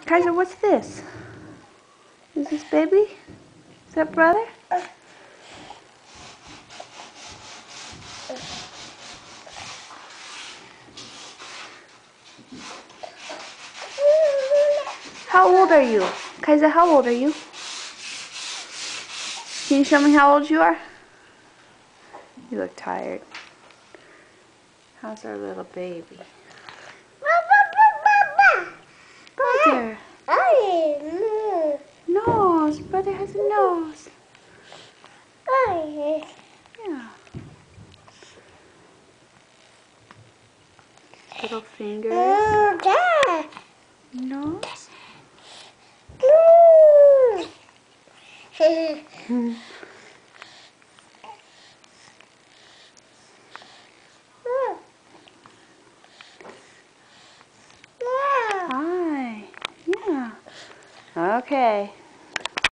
Kaiser, what's this? Is this baby? Is that brother? How old are you? Kaiser, how old are you? Can you show me how old you are? You look tired. How's our little baby? Brother. Nose. Brother has a nose. Yeah. Little fingers. Nose. Hi. Yeah. Okay.